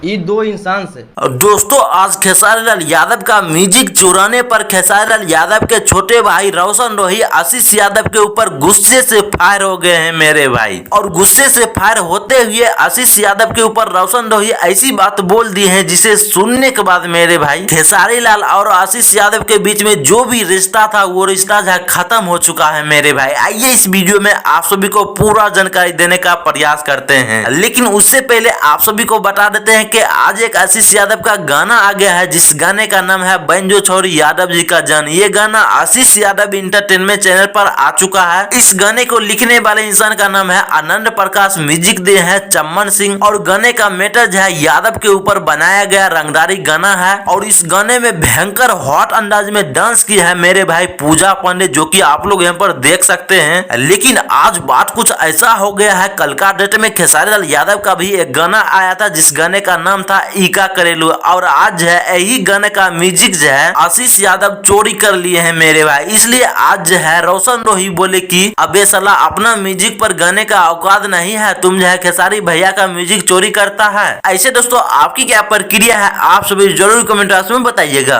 ये दो इंसान से। दोस्तों आज खेसारी लाल यादव का म्यूजिक चुराने पर खेसारी लाल यादव के छोटे भाई रोशन रोही आशीष यादव के ऊपर गुस्से से फायर हो गए हैं मेरे भाई। और गुस्से से फायर होते हुए आशीष यादव के ऊपर रोशन रोही ऐसी बात बोल दी है जिसे सुनने के बाद मेरे भाई खेसारी लाल और आशीष यादव के बीच में जो भी रिश्ता था वो रिश्ता जो है खत्म हो चुका है मेरे भाई। आइए इस वीडियो में आप सभी को पूरा जानकारी देने का प्रयास करते हैं, लेकिन उससे पहले आप सभी को बता देते हैं कि आज एक आशीष यादव का गाना आ गया है जिस गाने का नाम है बंजो छोरी यादव जी का जान। ये गाना आशीष यादव इंटरटेनमेंट चैनल पर आ चुका है। इस गाने को लिखने वाले इंसान का नाम है आनंद प्रकाश, म्यूजिक दे है चमन सिंह और गाने का मैटर जो है यादव के ऊपर बनाया गया रंगदारी गाना है। और इस गाने में भयंकर हॉट अंदाज में डांस किया है मेरे भाई पूजा पांडे, जो कि आप लोग यहाँ पर देख सकते हैं। लेकिन आज बात कुछ ऐसा हो गया है, कल का डेट में खेसारी लाल यादव का भी एक गाना आया था जिस गाने का नाम था ईका करेलू, और आज जो है यही गाने का म्यूजिक जो है आशीष यादव चोरी कर लिए हैं मेरे भाई। इसलिए आज जो है रोशन रोही बोले कि अबे साला अपना म्यूजिक पर गाने का औकात नहीं है, तुम जो है खेसारी भैया का म्यूजिक चोरी करता है। ऐसे दोस्तों आपकी क्या प्रक्रिया है, आप सभी जरूर कमेंट बॉक्स में बताइएगा।